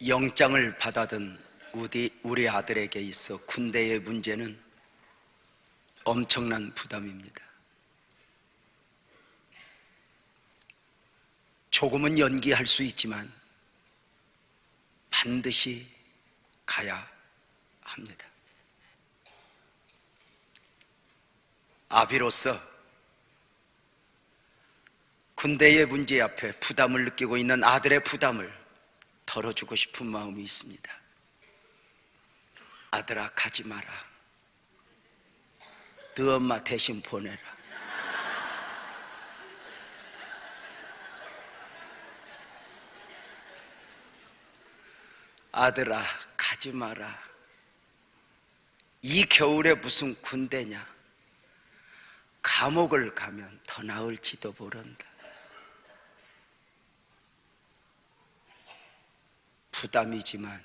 영장을 받아든 우리 아들에게 있어 군대의 문제는 엄청난 부담입니다. 조금은 연기할 수 있지만 반드시 가야 합니다. 아비로서 군대의 문제 앞에 부담을 느끼고 있는 아들의 부담을 덜어주고 싶은 마음이 있습니다. 아들아, 가지 마라. 너 엄마 대신 보내라. 아들아, 가지 마라. 이 겨울에 무슨 군대냐. 감옥을 가면 더 나을지도 모른다. 부담이지만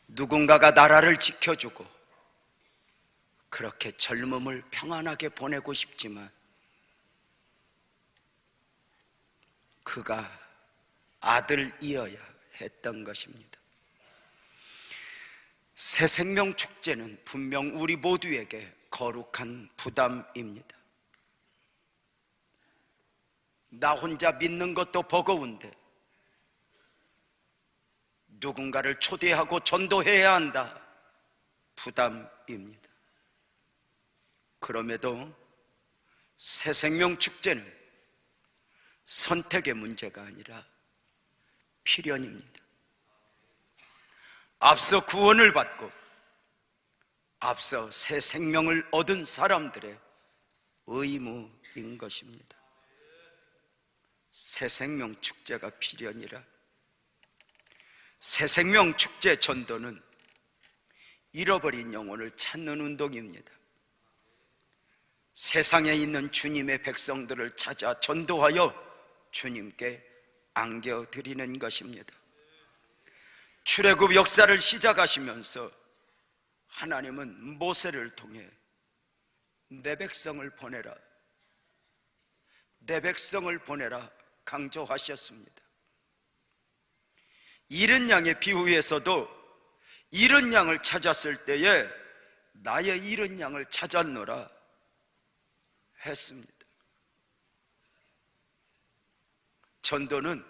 누군가가 나라를 지켜주고 그렇게 젊음을 평안하게 보내고 싶지만 그가 아들이어야 했던 것입니다. 새 생명 축제는 분명 우리 모두에게 거룩한 부담입니다. 나 혼자 믿는 것도 버거운데 누군가를 초대하고 전도해야 한다. 부담입니다. 그럼에도 새 생명 축제는 선택의 문제가 아니라 필연입니다. 앞서 구원을 받고 앞서 새 생명을 얻은 사람들의 의무인 것입니다. 새 생명 축제가 필연이라 새 생명 축제 전도는 잃어버린 영혼을 찾는 운동입니다. 세상에 있는 주님의 백성들을 찾아 전도하여 주님께 안겨드리는 것입니다. 출애굽 역사를 시작하시면서 하나님은 모세를 통해 내 백성을 보내라, 내 백성을 보내라 강조하셨습니다. 잃은 양의 비유에서도 잃은 양을 찾았을 때에 나의 잃은 양을 찾았노라 했습니다. 전도는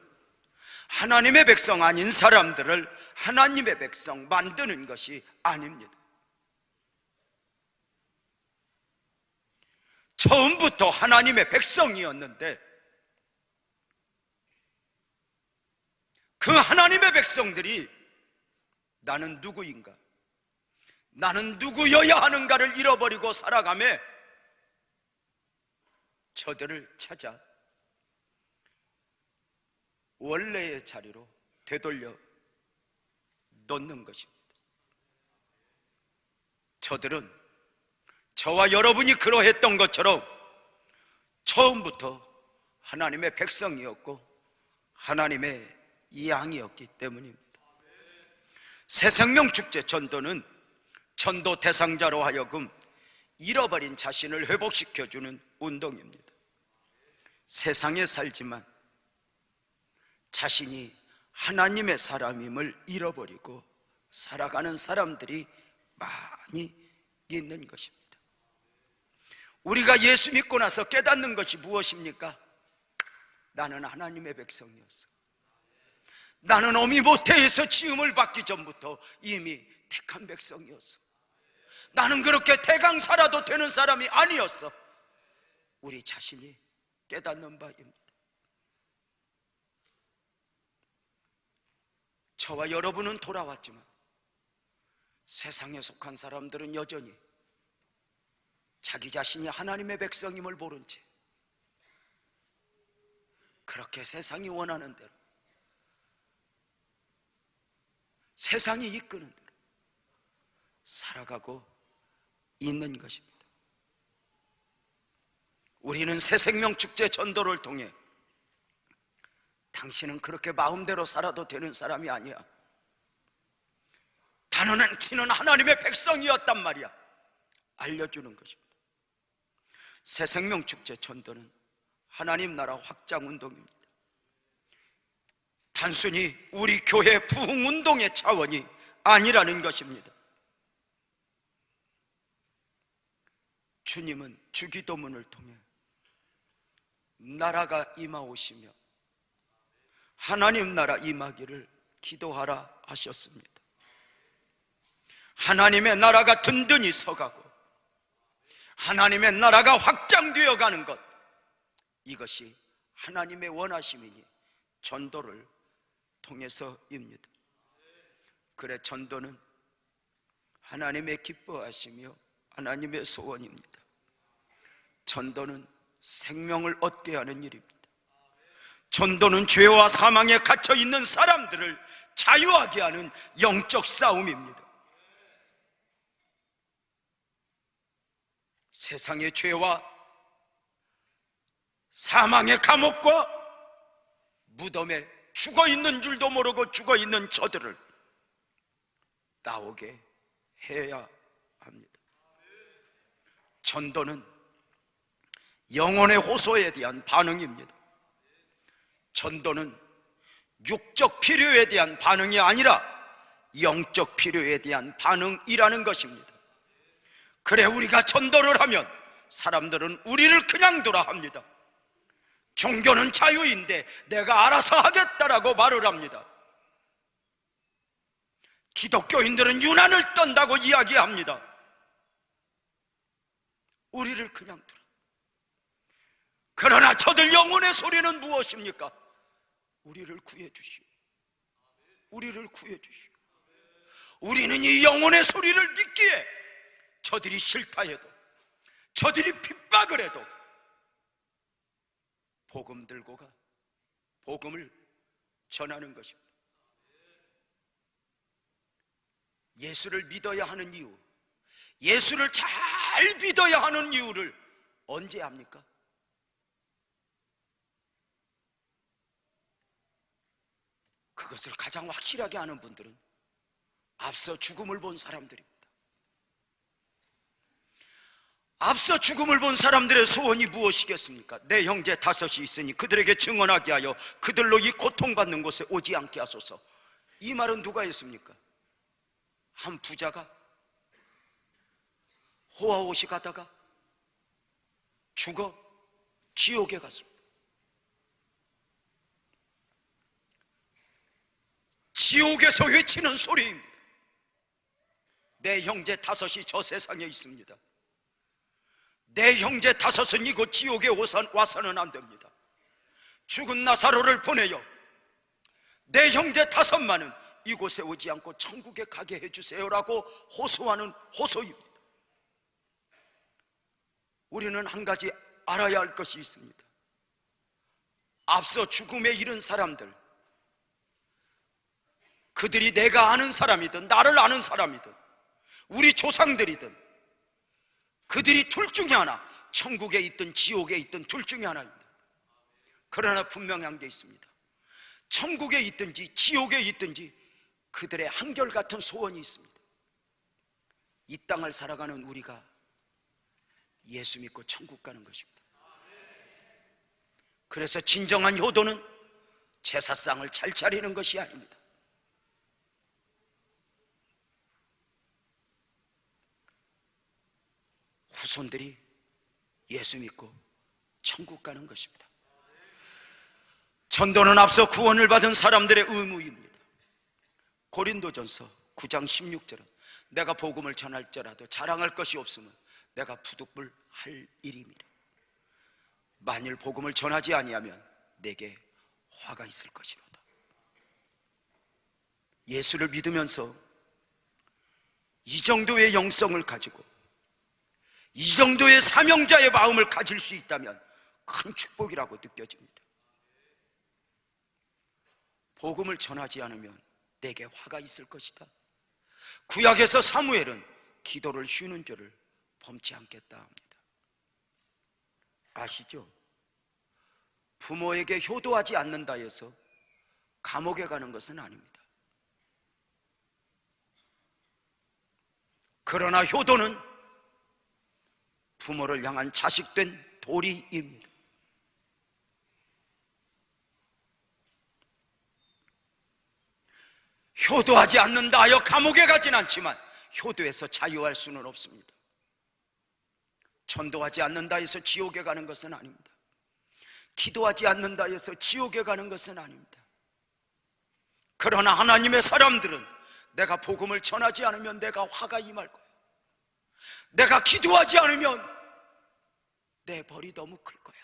하나님의 백성 아닌 사람들을 하나님의 백성 만드는 것이 아닙니다. 처음부터 하나님의 백성이었는데 그 하나님의 백성들이 나는 누구인가, 나는 누구여야 하는가를 잃어버리고 살아가며 저들을 찾아 원래의 자리로 되돌려 놓는 것입니다. 저들은 저와 여러분이 그러했던 것처럼 처음부터 하나님의 백성이었고 하나님의 양이었기 때문입니다. 새생명축제 전도는 전도 대상자로 하여금 잃어버린 자신을 회복시켜주는 운동입니다. 세상에 살지만 자신이 하나님의 사람임을 잃어버리고 살아가는 사람들이 많이 있는 것입니다. 우리가 예수 믿고 나서 깨닫는 것이 무엇입니까? 나는 하나님의 백성이었어. 나는 어미 모태에서 지음을 받기 전부터 이미 택한 백성이었어. 나는 그렇게 대강살아도 되는 사람이 아니었어. 우리 자신이 깨닫는 바입니다. 저와 여러분은 돌아왔지만 세상에 속한 사람들은 여전히 자기 자신이 하나님의 백성임을 모른 채 그렇게 세상이 원하는 대로, 세상이 이끄는 대로 살아가고 있는 것입니다. 우리는 새생명축제 전도를 통해 당신은 그렇게 마음대로 살아도 되는 사람이 아니야, 당신은 하나님의 백성이었단 말이야 알려주는 것입니다. 새생명축제 전도는 하나님 나라 확장 운동입니다. 단순히 우리 교회 부흥운동의 차원이 아니라는 것입니다. 주님은 주기도문을 통해 나라가 임하오시며 하나님 나라 임하기를 기도하라 하셨습니다. 하나님의 나라가 든든히 서가고 하나님의 나라가 확장되어 가는 것, 이것이 하나님의 원하심이니 전도를 통해서입니다. 그래, 전도는 하나님의 기뻐하시며 하나님의 소원입니다. 전도는 생명을 얻게 하는 일입니다. 전도는 죄와 사망에 갇혀 있는 사람들을 자유하게 하는 영적 싸움입니다. 세상의 죄와 사망의 감옥과 무덤에 죽어 있는 줄도 모르고 죽어 있는 저들을 나오게 해야 합니다. 전도는 영혼의 호소에 대한 반응입니다. 전도는 육적 필요에 대한 반응이 아니라 영적 필요에 대한 반응이라는 것입니다. 그래, 우리가 전도를 하면 사람들은 우리를 그냥 두라 합니다. 종교는 자유인데 내가 알아서 하겠다라고 말을 합니다. 기독교인들은 유난을 떤다고 이야기합니다. 우리를 그냥 두라. 그러나 저들 영혼의 소리는 무엇입니까? 우리를 구해 주시오. 우리를 구해 주시오. 우리는 이 영혼의 소리를 믿기에 저들이 싫다 해도, 저들이 핍박을 해도 복음 들고 가 복음을 전하는 것입니다. 예수를 믿어야 하는 이유, 예수를 잘 믿어야 하는 이유를 언제 합니까? 그것을 가장 확실하게 아는 분들은 앞서 죽음을 본 사람들입니다. 앞서 죽음을 본 사람들의 소원이 무엇이겠습니까? 내 형제 다섯이 있으니 그들에게 증언하게 하여 그들로 이 고통받는 곳에 오지 않게 하소서. 이 말은 누가 했습니까? 한 부자가 호화호시 가다가 죽어 지옥에 갔습니다. 지옥에서 외치는 소리입니다. 내 형제 다섯이 저 세상에 있습니다. 내 형제 다섯은 이곳 지옥에 와서는 안 됩니다. 죽은 나사로를 보내요. 내 형제 다섯만은 이곳에 오지 않고 천국에 가게 해주세요라고 호소하는 호소입니다. 우리는 한 가지 알아야 할 것이 있습니다. 앞서 죽음에 이른 사람들, 그들이 내가 아는 사람이든 나를 아는 사람이든 우리 조상들이든 그들이 둘 중에 하나, 천국에 있든 지옥에 있든 둘 중에 하나입니다. 그러나 분명한 게 있습니다. 천국에 있든지 지옥에 있든지 그들의 한결같은 소원이 있습니다. 이 땅을 살아가는 우리가 예수 믿고 천국 가는 것입니다. 그래서 진정한 효도는 제사상을 잘 차리는 것이 아닙니다. 후손들이 예수 믿고 천국 가는 것입니다. 전도는 앞서 구원을 받은 사람들의 의무입니다. 고린도전서 9장 16절은 내가 복음을 전할지라도 자랑할 것이 없으면 내가 부득불할 일임이라. 만일 복음을 전하지 아니하면 내게 화가 있을 것이로다. 예수를 믿으면서 이 정도의 영성을 가지고 이 정도의 사명자의 마음을 가질 수 있다면 큰 축복이라고 느껴집니다. 복음을 전하지 않으면 내게 화가 있을 것이다. 구약에서 사무엘은 기도를 쉬는 죄를 범치 않겠다 합니다. 아시죠? 부모에게 효도하지 않는다 해서 감옥에 가는 것은 아닙니다. 그러나 효도는 부모를 향한 자식된 도리입니다. 효도하지 않는다 하여 감옥에 가진 않지만 효도에서 자유할 수는 없습니다. 전도하지 않는다 해서 지옥에 가는 것은 아닙니다. 기도하지 않는다 해서 지옥에 가는 것은 아닙니다. 그러나 하나님의 사람들은 내가 복음을 전하지 않으면 내가 화가 임할 거야. 내가 기도하지 않으면 내 벌이 너무 클 거야.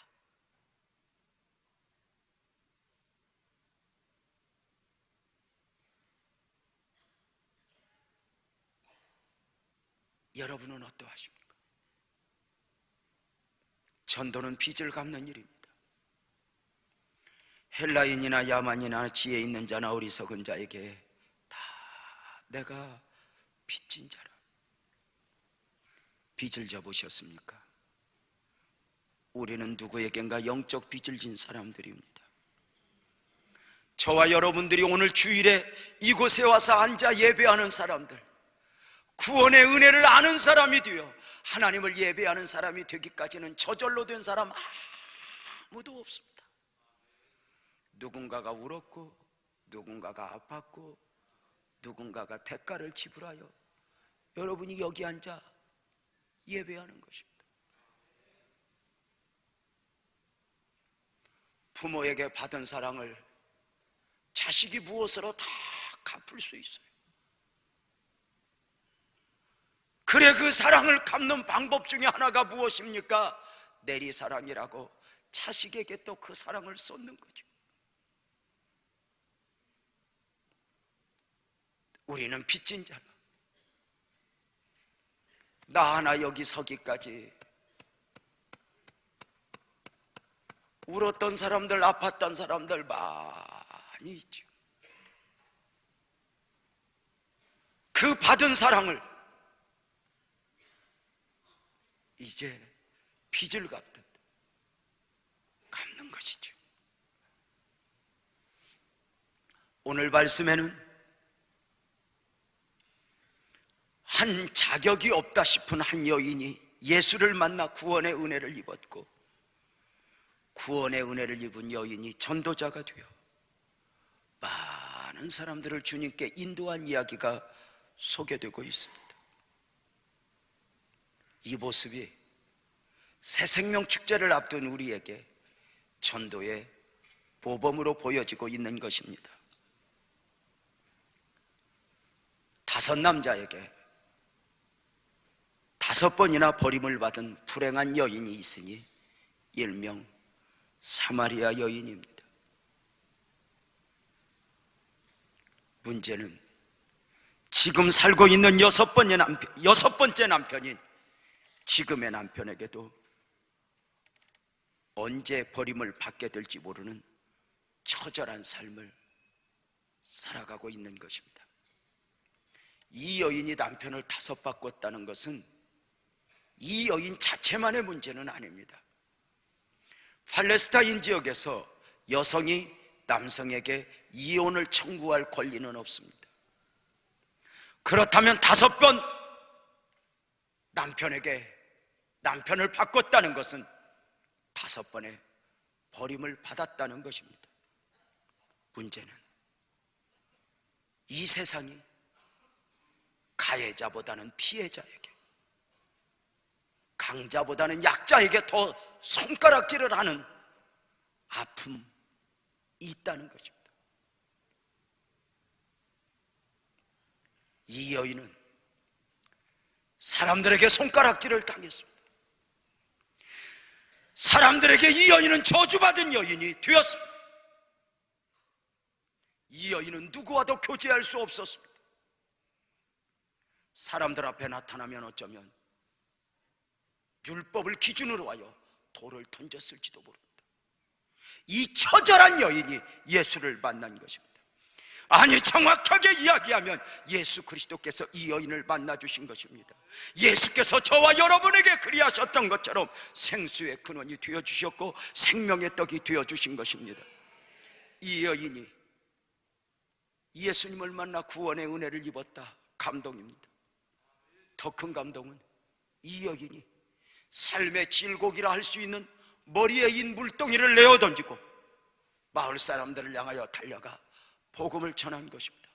여러분은 어떠하십니까? 전도는 빚을 갚는 일입니다. 헬라인이나 야만이나 지혜 있는 자나 어리석은 자에게 다 내가 빚진 자라. 빚을 져보셨습니까? 우리는 누구에겐가 영적 빚을 진 사람들입니다. 저와 여러분들이 오늘 주일에 이곳에 와서 앉아 예배하는 사람들, 구원의 은혜를 아는 사람이 되어 하나님을 예배하는 사람이 되기까지는 저절로 된 사람 아무도 없습니다. 누군가가 울었고, 누군가가 아팠고, 누군가가 대가를 지불하여 여러분이 여기 앉아 예배하는 것입니다. 부모에게 받은 사랑을 자식이 무엇으로 다 갚을 수 있어요. 그래, 그 사랑을 갚는 방법 중에 하나가 무엇입니까? 내리사랑이라고 자식에게 또 그 사랑을 쏟는 거죠. 우리는 빚진 자가 나 하나 여기 서기까지 울었던 사람들, 아팠던 사람들 많이 있죠. 그 받은 사랑을 이제 빚을 갚듯 갚는 것이죠. 오늘 말씀에는 한 자격이 없다 싶은 한 여인이 예수를 만나 구원의 은혜를 입었고, 구원의 은혜를 입은 여인이 전도자가 되어 많은 사람들을 주님께 인도한 이야기가 소개되고 있습니다. 이 모습이 새생명 축제를 앞둔 우리에게 전도의 모범으로 보여지고 있는 것입니다. 5 남자에게 5번이나 버림을 받은 불행한 여인이 있으니 일명 사마리아 여인입니다. 문제는 지금 살고 있는 6번째 남편인 지금의 남편에게도 언제 버림을 받게 될지 모르는 처절한 삶을 살아가고 있는 것입니다. 이 여인이 남편을 5 바꿨다는 것은 이 여인 자체만의 문제는 아닙니다. 팔레스타인 지역에서 여성이 남성에게 이혼을 청구할 권리는 없습니다. 그렇다면 5번 남편을 바꿨다는 것은 5번의 버림을 받았다는 것입니다. 문제는 이 세상이 가해자보다는 피해자에게, 강자보다는 약자에게 더 손가락질을 하는 아픔이 있다는 것입니다. 이 여인은 사람들에게 손가락질을 당했습니다. 사람들에게 이 여인은 저주받은 여인이 되었습니다. 이 여인은 누구와도 교제할 수 없었습니다. 사람들 앞에 나타나면 어쩌면 율법을 기준으로 하여 돌을 던졌을지도 모릅니다. 이 처절한 여인이 예수를 만난 것입니다. 아니, 정확하게 이야기하면 예수 그리스도께서 이 여인을 만나주신 것입니다. 예수께서 저와 여러분에게 그리하셨던 것처럼 생수의 근원이 되어주셨고 생명의 떡이 되어주신 것입니다. 이 여인이 예수님을 만나 구원의 은혜를 입었다. 감동입니다. 더 큰 감동은 이 여인이 삶의 질곡이라 할 수 있는 머리에 인 물동이를 내어던지고 마을 사람들을 향하여 달려가 복음을 전한 것입니다.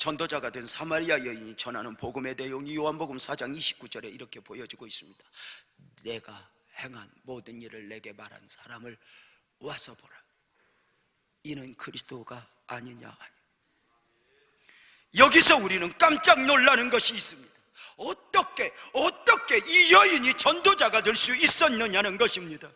전도자가 된 사마리아 여인이 전하는 복음의 내용이 요한복음 4장 29절에 이렇게 보여지고 있습니다. 내가 행한 모든 일을 내게 말한 사람을 와서 보라. 이는 그리스도가 아니냐. 여기서 우리는 깜짝 놀라는 것이 있습니다. 어떻게 이 여인이 전도자가 될 수 있었느냐는 것입니다.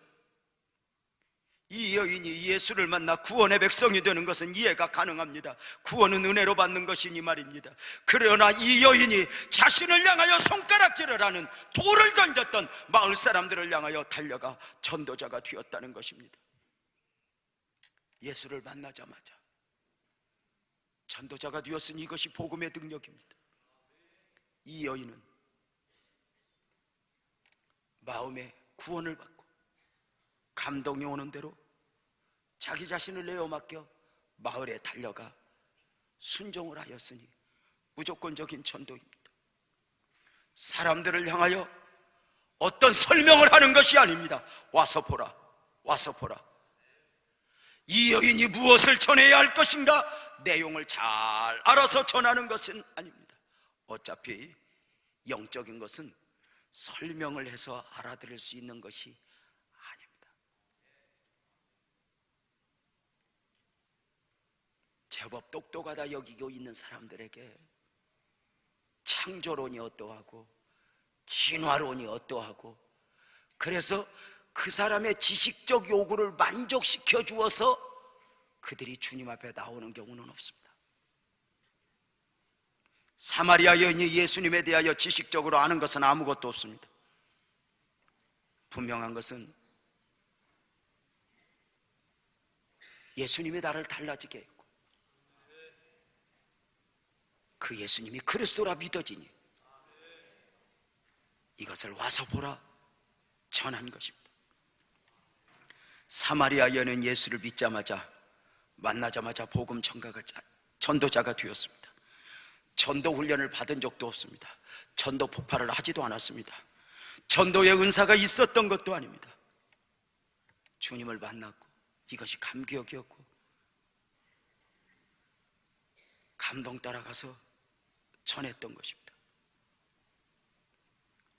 이 여인이 예수를 만나 구원의 백성이 되는 것은 이해가 가능합니다. 구원은 은혜로 받는 것이니 말입니다. 그러나 이 여인이 자신을 향하여 손가락질을 하는 돌을 던졌던 마을 사람들을 향하여 달려가 전도자가 되었다는 것입니다. 예수를 만나자마자 전도자가 되었으니 이것이 복음의 능력입니다. 이 여인은 마음의 구원을 받고 감동이 오는 대로 자기 자신을 내어 맡겨 마을에 달려가 순종을 하였으니 무조건적인 전도입니다. 사람들을 향하여 어떤 설명을 하는 것이 아닙니다. 와서 보라, 와서 보라. 이 여인이 무엇을 전해야 할 것인가? 내용을 잘 알아서 전하는 것은 아닙니다. 어차피 영적인 것은 설명을 해서 알아들을 수 있는 것이 아닙니다. 제법 똑똑하다 여기고 있는 사람들에게 창조론이 어떠하고 진화론이 어떠하고, 그래서 그 사람의 지식적 요구를 만족시켜 주어서 그들이 주님 앞에 나오는 경우는 없습니다. 사마리아 여인이 예수님에 대하여 지식적으로 아는 것은 아무것도 없습니다. 분명한 것은 예수님이 나를 달라지게 했고 그 예수님이 그리스도라 믿어지니 이것을 와서 보라 전한 것입니다. 사마리아 여인은 예수를 믿자마자 만나자마자 복음 전도자가 되었습니다. 전도 훈련을 받은 적도 없습니다. 전도 폭발을 하지도 않았습니다. 전도의 은사가 있었던 것도 아닙니다. 주님을 만났고 이것이 감격이었고 감동 따라가서 전했던 것입니다.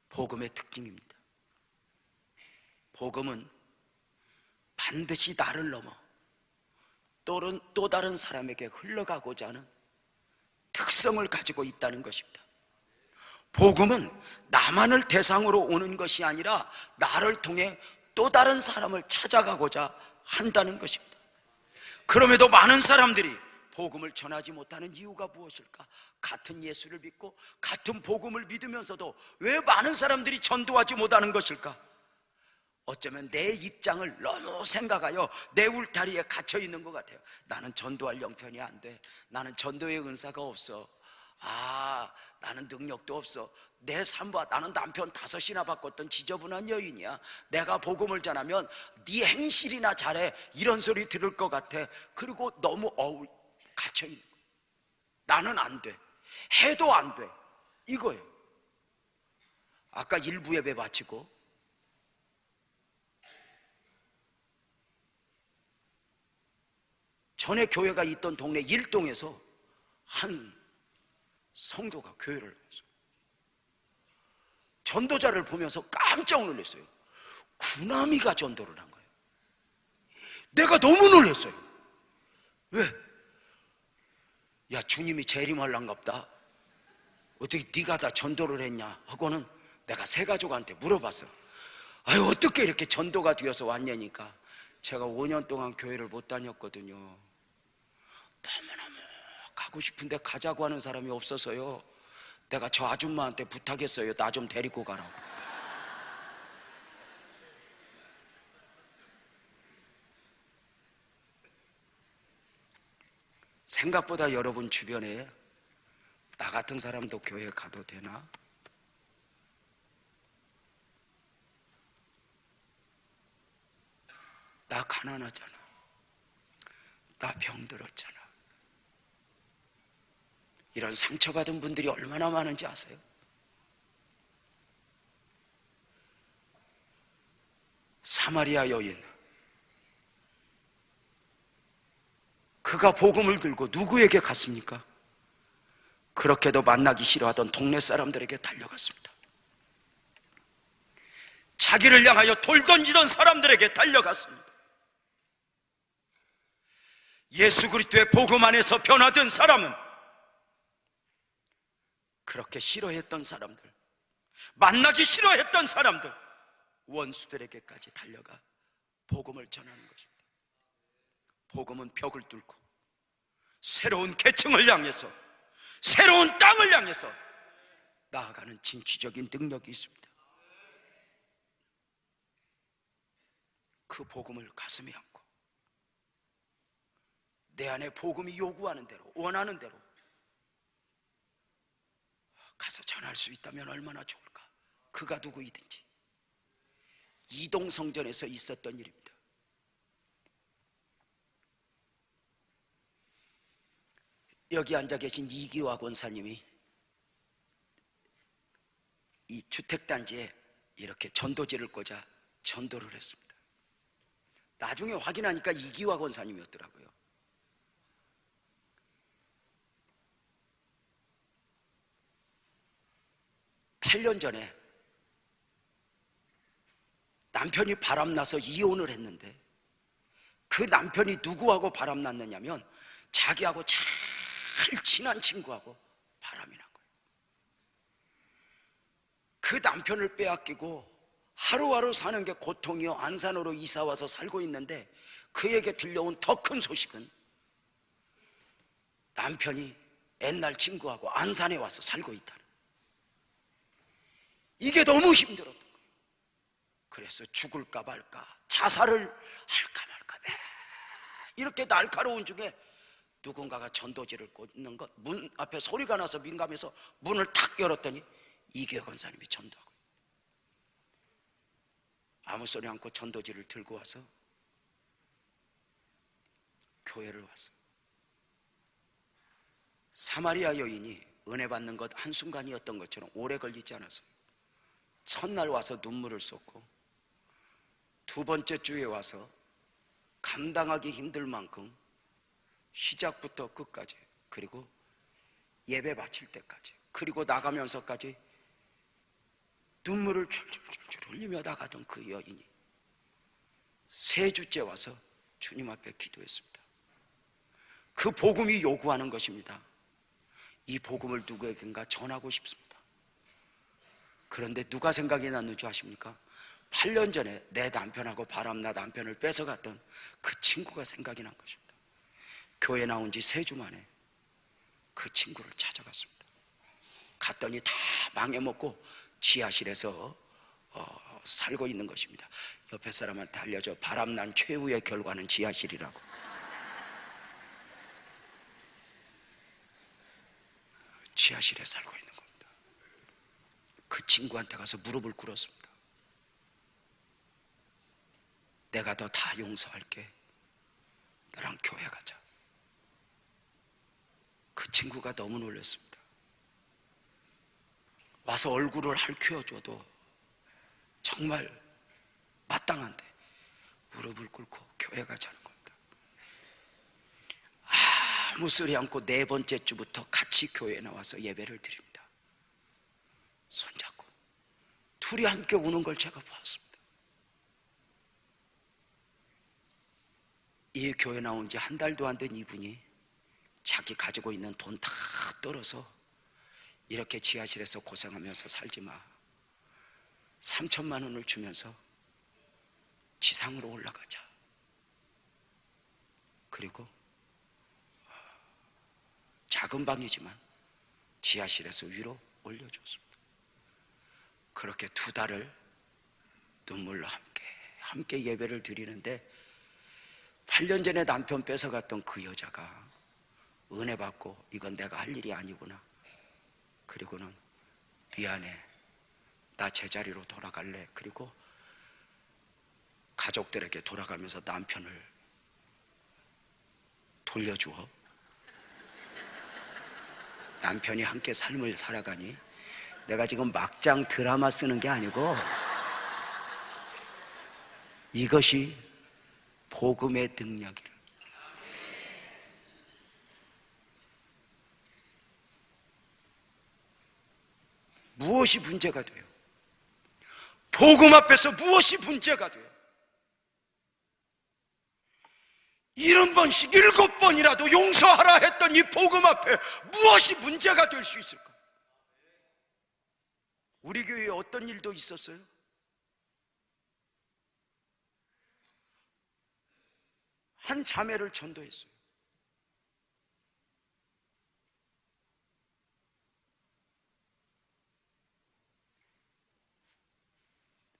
복음의 특징입니다. 복음은 반드시 나를 넘어 또 다른 사람에게 흘러가고자 하는 특성을 가지고 있다는 것입니다. 복음은 나만을 대상으로 오는 것이 아니라 나를 통해 또 다른 사람을 찾아가고자 한다는 것입니다. 그럼에도 많은 사람들이 복음을 전하지 못하는 이유가 무엇일까? 같은 예수를 믿고 같은 복음을 믿으면서도 왜 많은 사람들이 전도하지 못하는 것일까? 어쩌면 내 입장을 너무 생각하여 내 울타리에 갇혀 있는 것 같아요. 나는 전도할 형편이 안 돼. 나는 전도의 은사가 없어. 나는 능력도 없어. 내 삶과 나는 남편 5이나 바꿨던 지저분한 여인이야. 내가 복음을 전하면 네 행실이나 잘해 이런 소리 들을 것 같아. 그리고 너무 갇혀 있는 거야. 나는 안 돼. 해도 안 돼. 이거예요. 아까 일부 예배 바치고 전에 교회가 있던 동네 일동에서 한 성도가 교회를 했어요. 전도자를 보면서 깜짝 놀랐어요. 구남이가 전도를 한 거예요. 내가 너무 놀랐어요. 왜? 야, 주님이 재림하려는갑다. 어떻게 네가 다 전도를 했냐 하고는 내가 새 가족한테 물어봤어. 아유, 어떻게 이렇게 전도가 되어서 왔냐니까 제가 5년 동안 교회를 못 다녔거든요. 너무너무 가고 싶은데 가자고 하는 사람이 없어서요. 내가 저 아줌마한테 부탁했어요. 나 좀 데리고 가라고. 생각보다 여러분 주변에 나 같은 사람도 교회 가도 되나? 나 가난하잖아. 나 병들었잖아. 이런 상처받은 분들이 얼마나 많은지 아세요? 사마리아 여인, 그가 복음을 들고 누구에게 갔습니까? 그렇게도 만나기 싫어하던 동네 사람들에게 달려갔습니다. 자기를 향하여 돌 던지던 사람들에게 달려갔습니다. 예수 그리스도의 복음 안에서 변화된 사람은 그렇게 싫어했던 사람들, 만나기 싫어했던 사람들, 원수들에게까지 달려가 복음을 전하는 것입니다. 복음은 벽을 뚫고 새로운 계층을 향해서, 새로운 땅을 향해서 나아가는 진취적인 능력이 있습니다. 그 복음을 가슴에 안고 내 안에 복음이 요구하는 대로, 원하는 대로 가서 전할 수 있다면 얼마나 좋을까. 그가 누구이든지. 이동성전에서 있었던 일입니다. 여기 앉아 계신 이기화 권사님이 이 주택단지에 이렇게 전도지를 꽂아 전도를 했습니다. 나중에 확인하니까 이기화 권사님이었더라고요. (8년) 전에 남편이 바람나서 이혼을 했는데, 그 남편이 누구하고 바람났느냐면 자기하고 잘 친한 친구하고 바람이 난 거예요. 그 남편을 빼앗기고 하루하루 사는 게 고통이요, 안산으로 이사와서 살고 있는데, 그에게 들려온 더 큰 소식은 남편이 옛날 친구하고 안산에 와서 살고 있다는, 이게 너무 힘들었던 거예요. 그래서 죽을까 말까, 자살을 할까 말까, 이렇게 날카로운 중에 누군가가 전도지를 꽂는 것, 문 앞에 소리가 나서 민감해서 문을 탁 열었더니 이기화 권사님이 전도하고, 아무 소리 않고 전도지를 들고 와서 교회를 왔어. 사마리아 여인이 은혜 받는 것 한순간이었던 것처럼 오래 걸리지 않았어요. 첫날 와서 눈물을 쏟고, 두 번째 주에 와서 감당하기 힘들 만큼 시작부터 끝까지, 그리고 예배 바칠 때까지, 그리고 나가면서까지 눈물을 줄줄줄줄 흘리며 나가던 그 여인이 세 주째 와서 주님 앞에 기도했습니다. 그 복음이 요구하는 것입니다. 이 복음을 누구에겐가 전하고 싶습니다. 그런데 누가 생각이 났는 줄 아십니까? 8년 전에 내 남편하고 바람나 남편을 뺏어갔던 그 친구가 생각이 난 것입니다. 교회 나온 지 3주 만에 그 친구를 찾아갔습니다. 갔더니 다 망해먹고 지하실에서 살고 있는 것입니다. 옆에 사람한테 알려줘. 바람난 최후의 결과는 지하실이라고. 지하실에 살고 있는 겁니다. 그 친구한테 가서 무릎을 꿇었습니다. 내가 너 다 용서할게. 나랑 교회 가자. 그 친구가 너무 놀랐습니다. 와서 얼굴을 핥혀줘도 정말 마땅한데 무릎을 꿇고 교회 가자는 겁니다. 아무 소리 않고 4번째 주부터 같이 교회에 나와서 예배를 드립니다. 손잡고 둘이 함께 우는 걸 제가 보았습니다. 이 교회 나온 지 한 달도 안 된 이분이 자기 가지고 있는 돈 다 떨어서 이렇게 지하실에서 고생하면서 살지 마, 3천만 원을 주면서 지상으로 올라가자. 그리고 작은 방이지만 지하실에서 위로 올려줬습니다. 그렇게 2달을 눈물로 함께 예배를 드리는데, 8년 전에 남편 뺏어갔던 그 여자가 은혜 받고 이건 내가 할 일이 아니구나. 그리고는 미안해, 나 제자리로 돌아갈래. 그리고 가족들에게 돌아가면서 남편을 돌려주어 남편이 함께 삶을 살아가니, 내가 지금 막장 드라마 쓰는 게 아니고 이것이 복음의 능력이라. 무엇이 문제가 돼요? 복음 앞에서 무엇이 문제가 돼요? 70번씩 7번이라도 용서하라 했던 이 복음 앞에 무엇이 문제가 될 수 있을까? 우리 교회에 어떤 일도 있었어요? 한 자매를 전도했어요.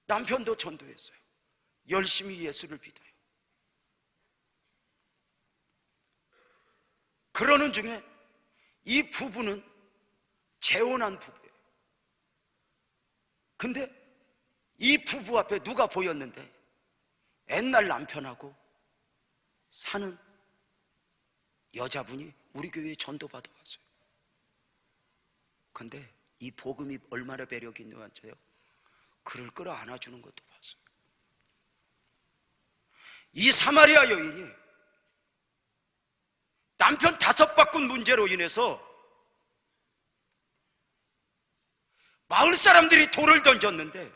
남편도 전도했어요. 열심히 예수를 믿어요. 그러는 중에 이 부부는 재혼한 부부예요. 근데 이 부부 앞에 누가 보였는데 옛날 남편하고 사는 여자분이 우리 교회에 전도 받아왔어요. 근데 이 복음이 얼마나 매력이 있는지요? 그를 끌어안아주는 것도 봤어요. 이 사마리아 여인이 남편 5 바꾼 문제로 인해서 마을 사람들이 돌을 던졌는데,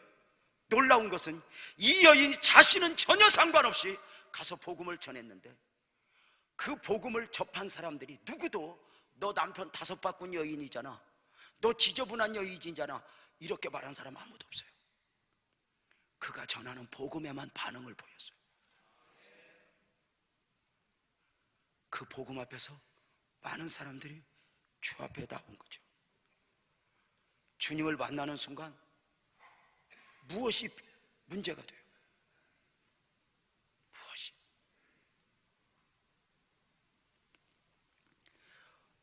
놀라운 것은 이 여인이 자신은 전혀 상관없이 가서 복음을 전했는데, 그 복음을 접한 사람들이 누구도 너 남편 5 바꾼 여인이잖아, 너 지저분한 여인이잖아, 이렇게 말한 사람 아무도 없어요. 그가 전하는 복음에만 반응을 보였어요. 그 복음 앞에서 많은 사람들이 주 앞에 나온 거죠. 주님을 만나는 순간 무엇이 문제가 돼요? 무엇이?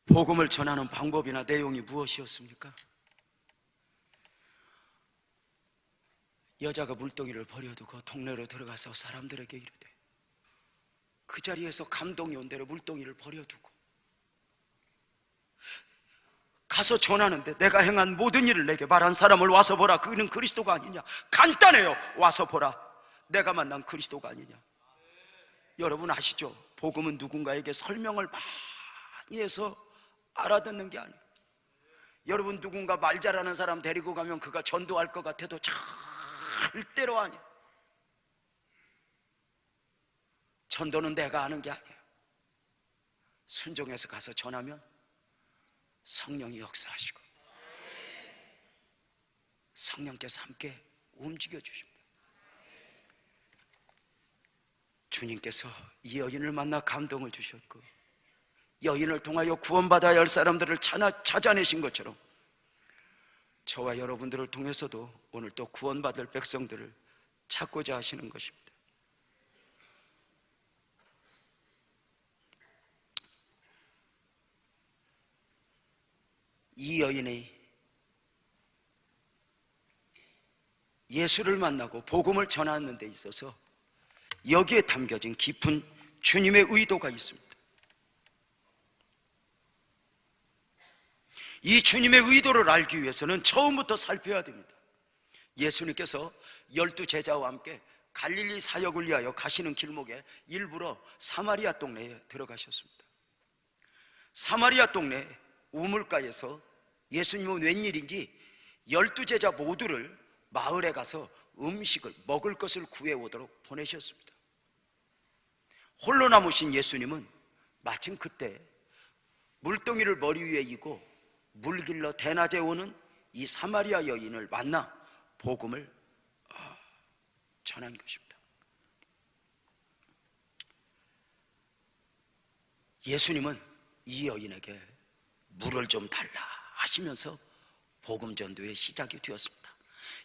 복음을 전하는 방법이나 내용이 무엇이었습니까? 여자가 물동이를 버려두고 동네로 들어가서 사람들에게 이르되, 그 자리에서 감동이 온 대로 물동이를 버려두고 가서 전하는데, 내가 행한 모든 일을 내게 말한 사람을 와서 보라, 그는 그리스도가 아니냐. 간단해요. 와서 보라, 내가 만난 그리스도가 아니냐. 여러분 아시죠? 복음은 누군가에게 설명을 많이 해서 알아듣는 게 아니에요. 여러분 누군가 말 잘하는 사람 데리고 가면 그가 전도할 것 같아도 절대로 아니에요. 전도는 내가 하는 게 아니에요. 순종해서 가서 전하면 성령이 역사하시고 성령께서 함께 움직여 주십니다. 주님께서 이 여인을 만나 감동을 주셨고, 여인을 통하여 구원받아야 할 사람들을 찾아내신 것처럼 저와 여러분들을 통해서도 오늘 또 구원받을 백성들을 찾고자 하시는 것입니다. 이 여인이 예수를 만나고 복음을 전하는 데 있어서 여기에 담겨진 깊은 주님의 의도가 있습니다. 이 주님의 의도를 알기 위해서는 처음부터 살펴야 됩니다. 예수님께서 12 제자와 함께 갈릴리 사역을 위하여 가시는 길목에 일부러 사마리아 동네에 들어가셨습니다. 사마리아 동네 우물가에서 예수님은 웬일인지 12 제자 모두를 마을에 가서 음식을 먹을 것을 구해오도록 보내셨습니다. 홀로 남으신 예수님은 마침 그때 물동이를 머리 위에 이고 물 길러 대낮에 오는 이 사마리아 여인을 만나 복음을 전한 것입니다. 예수님은 이 여인에게 물을 좀 달라 하시면서 복음 전도의 시작이 되었습니다.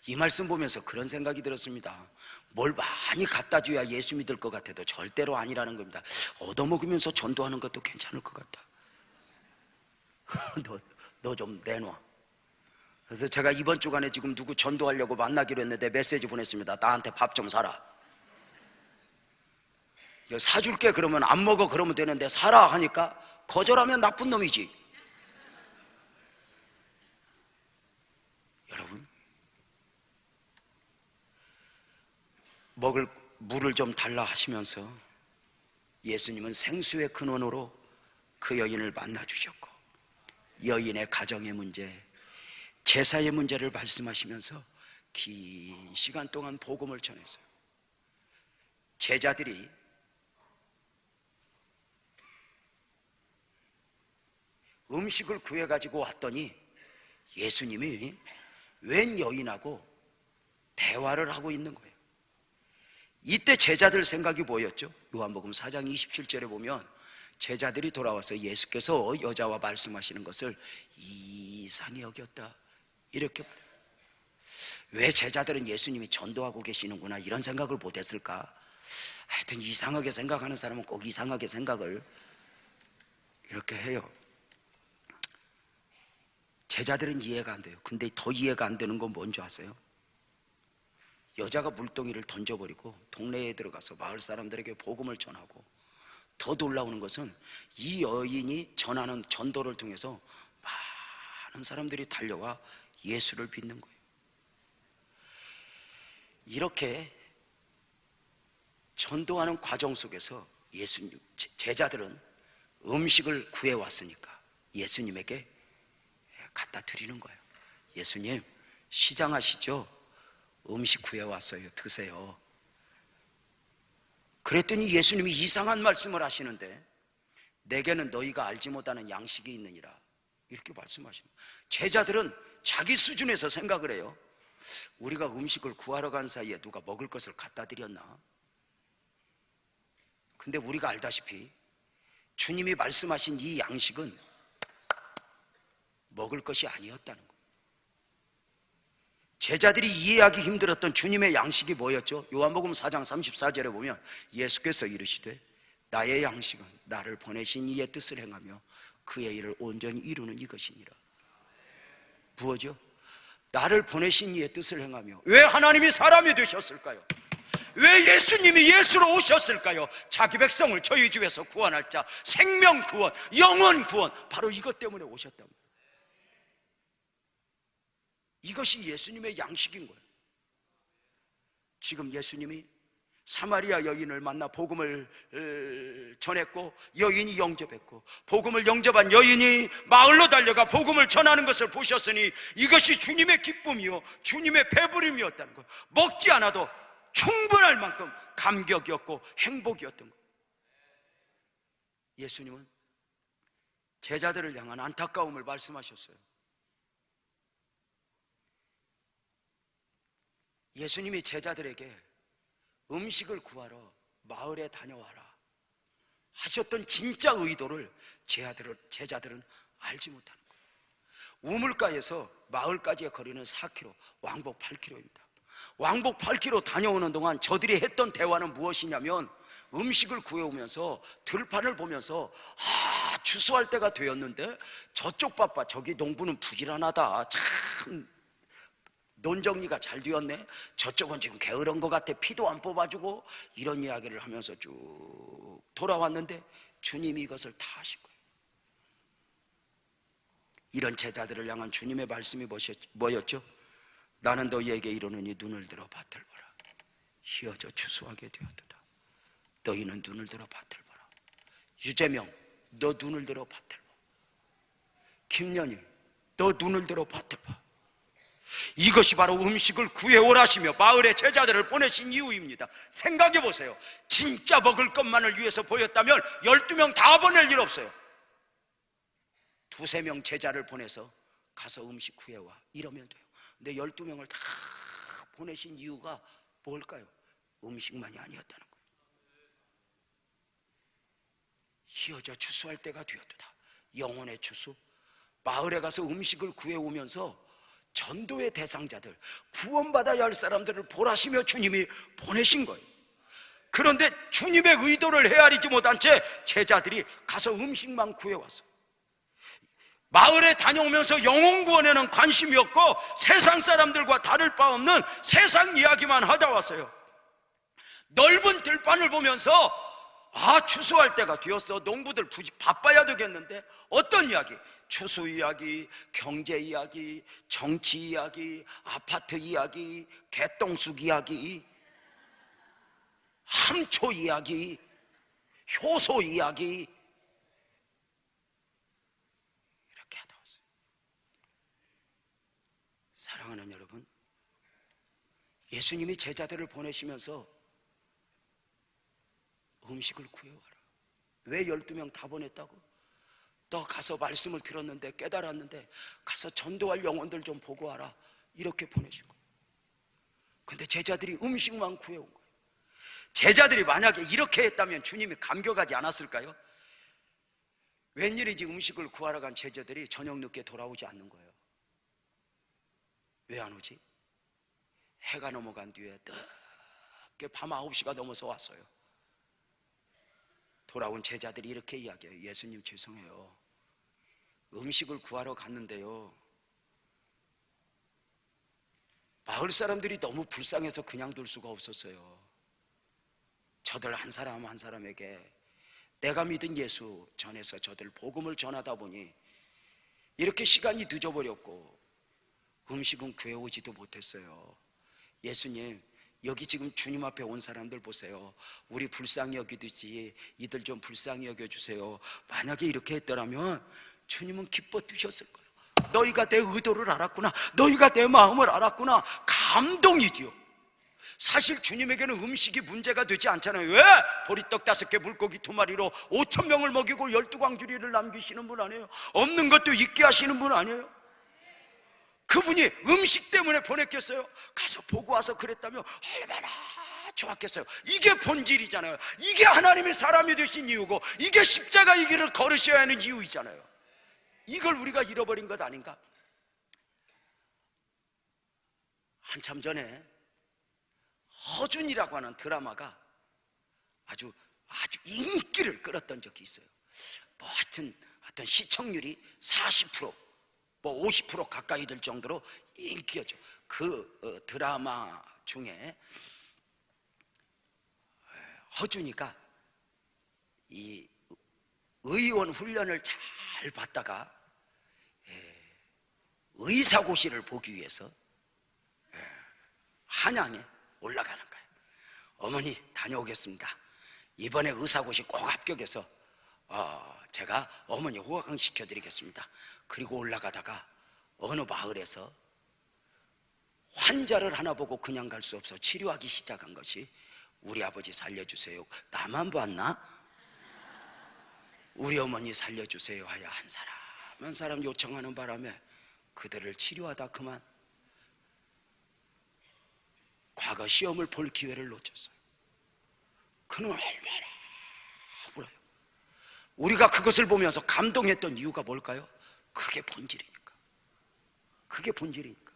이 말씀 보면서 그런 생각이 들었습니다. 뭘 많이 갖다 줘야 예수 믿을 것 같아도 절대로 아니라는 겁니다. 얻어먹으면서 전도하는 것도 괜찮을 것 같다. 너 좀 내놔. 그래서 제가 이번 주간에 지금 누구 전도하려고 만나기로 했는데 메시지 보냈습니다. 나한테 밥 좀 사라. 사줄게 그러면 안 먹어 그러면 되는데 사라 하니까 거절하면 나쁜 놈이지. 여러분, 먹을 물을 좀 달라 하시면서 예수님은 생수의 근원으로 그 여인을 만나 주셨고, 여인의 가정의 문제, 제사의 문제를 말씀하시면서 긴 시간 동안 복음을 전했어요. 제자들이 음식을 구해가지고 왔더니 예수님이 웬 여인하고 대화를 하고 있는 거예요. 이때 제자들 생각이 뭐였죠? 요한복음 4장 27절에 보면 제자들이 돌아와서 예수께서 여자와 말씀하시는 것을 이상히 여겼다, 이렇게 말해요. 왜 제자들은 예수님이 전도하고 계시는구나 이런 생각을 못했을까? 하여튼 이상하게 생각하는 사람은 꼭 이상하게 생각을 이렇게 해요. 제자들은 이해가 안 돼요. 근데 더 이해가 안 되는 건 뭔지 아세요? 여자가 물동이를 던져버리고 동네에 들어가서 마을 사람들에게 복음을 전하고, 더 놀라우는 것은 이 여인이 전하는 전도를 통해서 많은 사람들이 달려와 예수를 믿는 거예요. 이렇게 전도하는 과정 속에서 예수님, 제자들은 음식을 구해왔으니까 예수님에게 갖다 드리는 거예요. 예수님, 시장하시죠? 음식 구해왔어요. 드세요. 그랬더니 예수님이 이상한 말씀을 하시는데, 내게는 너희가 알지 못하는 양식이 있느니라, 이렇게 말씀하십니다. 제자들은 자기 수준에서 생각을 해요. 우리가 음식을 구하러 간 사이에 누가 먹을 것을 갖다 드렸나? 근데 우리가 알다시피 주님이 말씀하신 이 양식은 먹을 것이 아니었다는 거예요. 제자들이 이해하기 힘들었던 주님의 양식이 뭐였죠? 요한복음 4장 34절에 보면 예수께서 이르시되 나의 양식은 나를 보내신 이의 뜻을 행하며 그의 일을 온전히 이루는 이것이니라. 무엇이요? 나를 보내신 이의 뜻을 행하며. 왜 하나님이 사람이 되셨을까요? 왜 예수님이 예수로 오셨을까요? 자기 백성을 저희 집에서 구원할 자, 생명 구원, 영원 구원, 바로 이것 때문에 오셨단 말이에요. 이것이 예수님의 양식인 거예요. 지금 예수님이 사마리아 여인을 만나 복음을 전했고, 여인이 영접했고, 복음을 영접한 여인이 마을로 달려가 복음을 전하는 것을 보셨으니 이것이 주님의 기쁨이요 주님의 배부름이었다는 거예요. 먹지 않아도 충분할 만큼 감격이었고 행복이었던 거예요. 예수님은 제자들을 향한 안타까움을 말씀하셨어요. 예수님이 제자들에게 음식을 구하러 마을에 다녀와라 하셨던 진짜 의도를 제자들은 알지 못하는 거예요. 우물가에서 마을까지의 거리는 4km, 왕복 8km입니다. 왕복 8km 다녀오는 동안 저들이 했던 대화는 무엇이냐면, 음식을 구해오면서 들판을 보면서 추수할 때가 되었는데 저쪽 바빠, 저기 농부는 부지런하다, 참 논정리가 잘 되었네, 저쪽은 지금 게으른 것 같아, 피도 안 뽑아주고, 이런 이야기를 하면서 쭉 돌아왔는데 주님이 이것을 다 하신 거예요. 이런 제자들을 향한 주님의 말씀이 뭐였죠? 나는 너희에게 이르노니 눈을 들어 밭을 보라. 희어져 추수하게 되었도다. 너희는 눈을 들어 밭을 보라. 유재명, 너 눈을 들어 밭을 봐. 김연희, 너 눈을 들어 밭을 봐. 이것이 바로 음식을 구해오라시며 마을에 제자들을 보내신 이유입니다. 생각해 보세요. 진짜 먹을 것만을 위해서 보였다면 12명 다 보낼 일 없어요. 2-3명 제자를 보내서 가서 음식 구해와 이러면 돼요. 근데 12명을 다 보내신 이유가 뭘까요? 음식만이 아니었다는 거예요. 희어져 추수할 때가 되었도다. 영혼의 추수. 마을에 가서 음식을 구해오면서 전도의 대상자들, 구원받아야 할 사람들을 보라시며 주님이 보내신 거예요. 그런데 주님의 의도를 헤아리지 못한 채 제자들이 가서 음식만 구해왔어요. 마을에 다녀오면서 영혼 구원에는 관심이 없고 세상 사람들과 다를 바 없는 세상 이야기만 하다 왔어요. 넓은 들판을 보면서 추수할 때가 되었어, 농부들 바빠야 되겠는데, 어떤 이야기? 추수 이야기, 경제 이야기, 정치 이야기, 아파트 이야기, 개똥쑥 이야기, 함초 이야기, 효소 이야기, 이렇게 하다 왔어요. 사랑하는 여러분, 예수님이 제자들을 보내시면서 음식을 구해와라. 왜 12명 다 보냈다고? 너 가서 말씀을 들었는데, 깨달았는데 가서 전도할 영혼들 좀 보고 와라, 이렇게 보내신 거예요. 근데 제자들이 음식만 구해온 거예요. 제자들이 만약에 이렇게 했다면 주님이 감격하지 않았을까요? 웬일인지 음식을 구하러 간 제자들이 저녁 늦게 돌아오지 않는 거예요. 왜 안 오지? 해가 넘어간 뒤에 늦게 밤 9시가 넘어서 왔어요. 돌아온 제자들이 이렇게 이야기해요. 예수님 죄송해요. 음식을 구하러 갔는데요, 마을 사람들이 너무 불쌍해서 그냥 둘 수가 없었어요. 저들 한 사람 한 사람에게 내가 믿은 예수 전해서 저들 복음을 전하다 보니 이렇게 시간이 늦어버렸고 음식은 구해오지도 못했어요. 예수님, 여기 지금 주님 앞에 온 사람들 보세요. 우리 불쌍히 여기듯이 이들 좀 불쌍히 여겨주세요. 만약에 이렇게 했더라면 주님은 기뻐 뛰셨을 거예요. 너희가 내 의도를 알았구나, 너희가 내 마음을 알았구나. 감동이지요. 사실 주님에게는 음식이 문제가 되지 않잖아요. 왜? 보리떡 5개 물고기 2마리로 5,000명을 먹이고 12광주리를 남기시는 분 아니에요? 없는 것도 있게 하시는 분 아니에요? 그분이 음식 때문에 보냈겠어요? 가서 보고 와서 그랬다면 얼마나 좋았겠어요. 이게 본질이잖아요. 이게 하나님의 사람이 되신 이유고, 이게 십자가 이 길을 걸으셔야 하는 이유이잖아요. 이걸 우리가 잃어버린 것 아닌가? 한참 전에 허준이라고 하는 드라마가 아주 인기를 끌었던 적이 있어요. 뭐 하여튼 어떤 시청률이 40%, 뭐 50% 가까이 될 정도로 인기였죠. 그 드라마 중에 허준이가 이 의원 훈련을 잘 받다가 의사고시를 보기 위해서 한양에 올라가는 거예요. 어머니 다녀오겠습니다. 이번에 의사고시 꼭 합격해서 제가 어머니 호강시켜 드리겠습니다. 그리고 올라가다가 어느 마을에서 환자를 하나 보고 그냥 갈 수 없어 치료하기 시작한 것이, 우리 아버지 살려주세요. 나만 봤나? 우리 어머니 살려주세요 하여 한 사람 한 사람 요청하는 바람에 그들을 치료하다 그만 과거 시험을 볼 기회를 놓쳤어요. 그는 얼마나 울어요. 우리가 그것을 보면서 감동했던 이유가 뭘까요? 그게 본질이니까. 그게 본질이니까.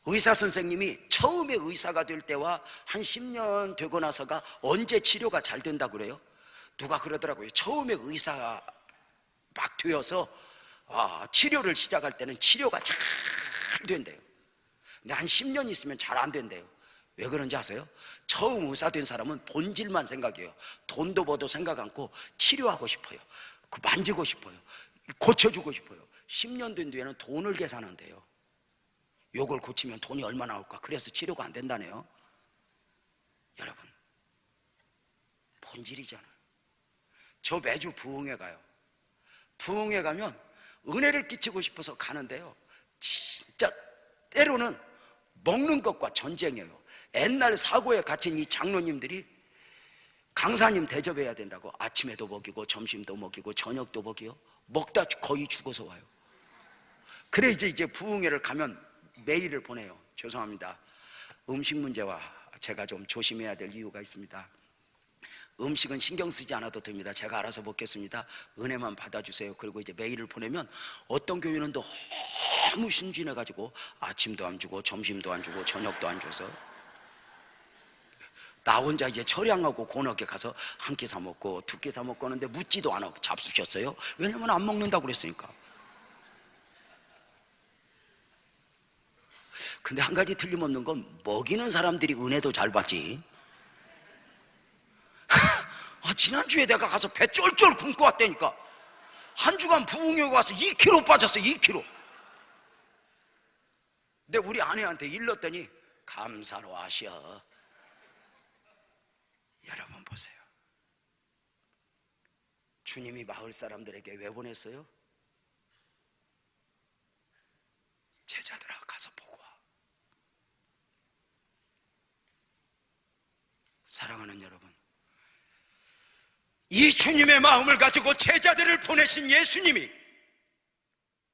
의사 선생님이 처음에 의사가 될 때와 한 10년 되고 나서가 언제 치료가 잘 된다고 그래요? 누가 그러더라고요. 처음에 의사가 막 되어서 치료를 시작할 때는 치료가 잘 된대요. 근데 한 10년 있으면 잘 안 된대요. 왜 그런지 아세요? 처음 의사 된 사람은 본질만 생각해요. 돈도 벌도 생각 않고 치료하고 싶어요. 만지고 싶어요. 고쳐주고 싶어요. 10년 된 뒤에는 돈을 계산한대요. 요걸 고치면 돈이 얼마 나올까? 그래서 치료가 안 된다네요. 여러분, 본질이잖아요. 저 매주 부흥회 가요. 부흥회 가면 은혜를 끼치고 싶어서 가는데요, 진짜 때로는 먹는 것과 전쟁이에요. 옛날 사고에 갇힌 이 장로님들이 강사님 대접해야 된다고 아침에도 먹이고 점심도 먹이고 저녁도 먹이요. 먹다 거의 죽어서 와요. 그래 이제 부흥회를 가면 메일을 보내요. 죄송합니다. 음식 문제와 제가 좀 조심해야 될 이유가 있습니다. 음식은 신경 쓰지 않아도 됩니다. 제가 알아서 먹겠습니다. 은혜만 받아주세요. 그리고 이제 메일을 보내면 어떤 교회는 너무 순진해가지고 아침도 안 주고 점심도 안 주고 저녁도 안 줘서 나 혼자 이제 철양하고 고넉에 가서 한 끼 사 먹고 2끼 사 먹고 하는데 묻지도 않아 잡수셨어요? 왜냐면 안 먹는다고 그랬으니까. 근데 한 가지 틀림없는 건 먹이는 사람들이 은혜도 잘 받지. 지난주에 내가 가서 배 쫄쫄 굶고 왔다니까. 한 주간 부흥회 와서 2kg 빠졌어. 2kg. 근데 우리 아내한테 일렀더니 감사로 하셔. 여러분 보세요. 주님이 마을 사람들에게 왜 보냈어요? 제자들아 가서 사랑하는 여러분, 이 주님의 마음을 가지고 제자들을 보내신 예수님이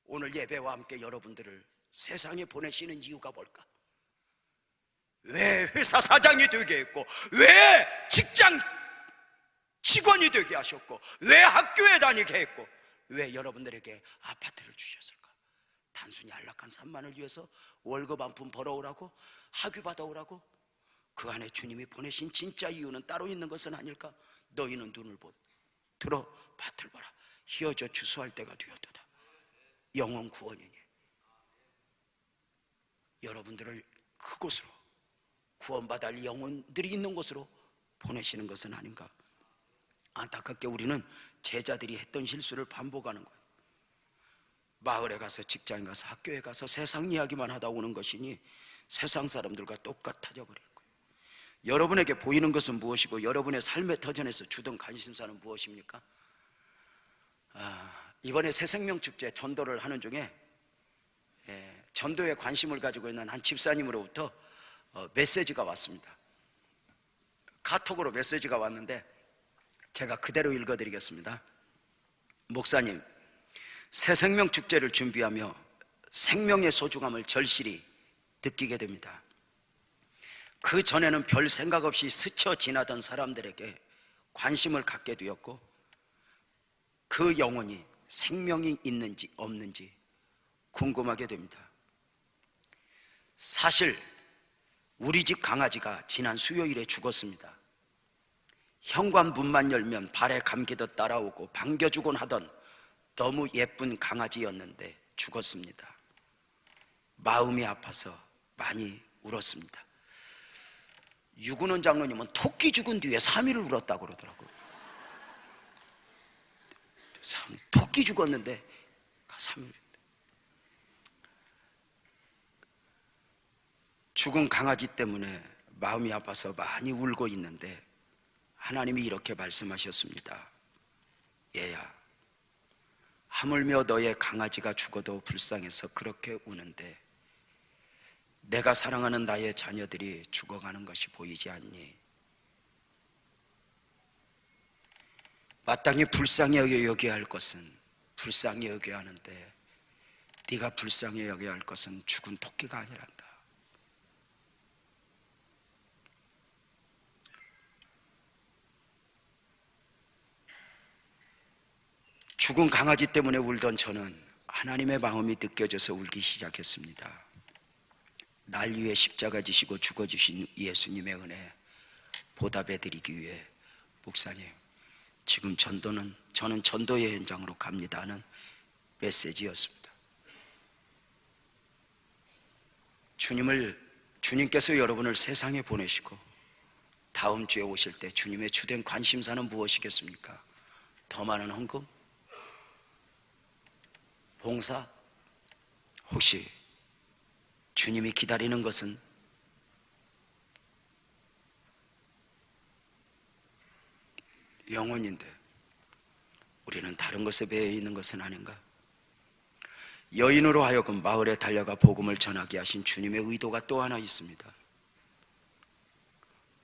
오늘 예배와 함께 여러분들을 세상에 보내시는 이유가 뭘까? 왜 회사 사장이 되게 했고, 왜 직장 직원이 되게 하셨고, 왜 학교에 다니게 했고, 왜 여러분들에게 아파트를 주셨을까? 단순히 안락한 삶만을 위해서 월급 한 푼 벌어오라고, 학위 받아오라고? 그 안에 주님이 보내신 진짜 이유는 따로 있는 것은 아닐까? 너희는 눈을 들어 밭을 봐라. 휘어져 추수할 때가 되었도다. 영원 구원이니 여러분들을 그곳으로, 구원받을 영혼들이 있는 곳으로 보내시는 것은 아닌가? 안타깝게 우리는 제자들이 했던 실수를 반복하는 거예요. 마을에 가서, 직장에 가서, 학교에 가서 세상 이야기만 하다 오는 것이니 세상 사람들과 똑같아져 버리는 거예요. 여러분에게 보이는 것은 무엇이고 여러분의 삶의 터전에서 주던 관심사는 무엇입니까? 이번에 새생명축제 전도를 하는 중에 전도에 관심을 가지고 있는 한 집사님으로부터 메시지가 왔습니다. 카톡으로 메시지가 왔는데 제가 그대로 읽어드리겠습니다. 목사님, 새생명축제를 준비하며 생명의 소중함을 절실히 느끼게 됩니다. 그 전에는 별 생각 없이 스쳐 지나던 사람들에게 관심을 갖게 되었고, 그 영혼이 생명이 있는지 없는지 궁금하게 됩니다. 사실 우리 집 강아지가 지난 수요일에 죽었습니다. 현관문만 열면 발에 감기듯 따라오고 반겨주곤 하던 너무 예쁜 강아지였는데 죽었습니다. 마음이 아파서 많이 울었습니다. 유근원 장로님은 토끼 죽은 뒤에 3일을 울었다고 그러더라고요. 토끼 죽었는데 3일. 죽은 강아지 때문에 마음이 아파서 많이 울고 있는데 하나님이 이렇게 말씀하셨습니다. 얘야, 하물며 너의 강아지가 죽어도 불쌍해서 그렇게 우는데 내가 사랑하는 나의 자녀들이 죽어가는 것이 보이지 않니? 마땅히 불쌍히 여겨야 할 것은 불쌍히 여겨야 하는데 네가 불쌍히 여겨야 할 것은 죽은 토끼가 아니란다. 죽은 강아지 때문에 울던 저는 하나님의 마음이 느껴져서 울기 시작했습니다. 날 위해 십자가 지시고 죽어주신 예수님의 은혜 보답해드리기 위해 목사님, 지금 저는 전도의 현장으로 갑니다 하는 메시지였습니다. 주님께서 여러분을 세상에 보내시고 다음 주에 오실 때 주님의 주된 관심사는 무엇이겠습니까? 더 많은 헌금? 봉사? 혹시 주님이 기다리는 것은 영혼인데 우리는 다른 것에 배어 있는 것은 아닌가? 여인으로 하여금 마을에 달려가 복음을 전하게 하신 주님의 의도가 또 하나 있습니다.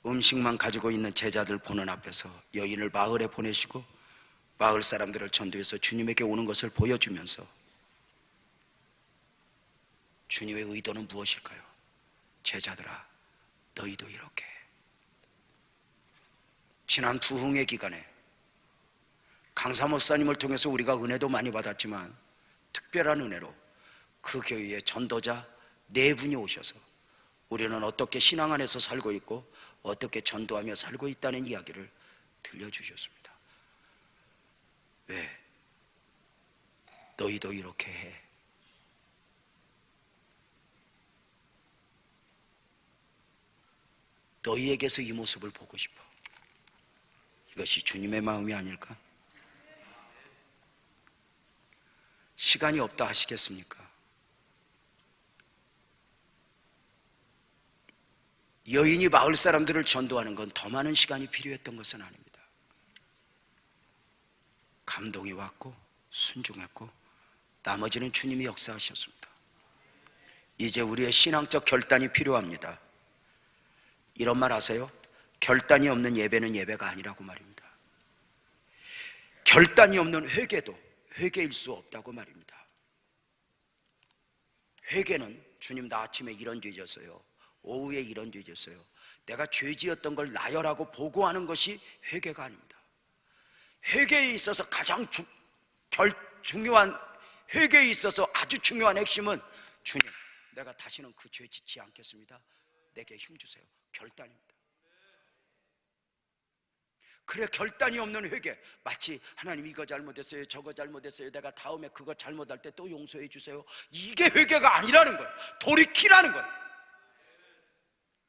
음식만 가지고 있는 제자들 보는 앞에서 여인을 마을에 보내시고 마을 사람들을 전도해서 주님에게 오는 것을 보여주면서 주님의 의도는 무엇일까요? 제자들아, 너희도 이렇게. 지난 부흥의 기간에 강사 목사님을 통해서 우리가 은혜도 많이 받았지만 특별한 은혜로 그 교회에 전도자 4분이 오셔서 우리는 어떻게 신앙 안에서 살고 있고 어떻게 전도하며 살고 있다는 이야기를 들려주셨습니다. 왜? 너희도 이렇게 해. 너희에게서 이 모습을 보고 싶어. 이것이 주님의 마음이 아닐까? 시간이 없다 하시겠습니까? 여인이 마을 사람들을 전도하는 건 더 많은 시간이 필요했던 것은 아닙니다. 감동이 왔고 순종했고 나머지는 주님이 역사하셨습니다. 이제 우리의 신앙적 결단이 필요합니다. 이런 말 아세요? 결단이 없는 예배는 예배가 아니라고 말입니다. 결단이 없는 회개도 회개일 수 없다고 말입니다. 회개는 주님 나 아침에 이런 죄 졌어요, 오후에 이런 죄 졌어요, 내가 죄 지었던 걸 나열하고 보고하는 것이 회개가 아닙니다. 회개에 있어서 가장 중요한, 회개에 있어서 아주 중요한 핵심은 주님 내가 다시는 그 죄 짓지 않겠습니다, 내게 힘주세요, 결단입니다. 그래, 결단이 없는 회개, 마치 하나님 이거 잘못했어요, 저거 잘못했어요, 내가 다음에 그거 잘못할 때 또 용서해 주세요, 이게 회개가 아니라는 거예요. 돌이키라는 거예요.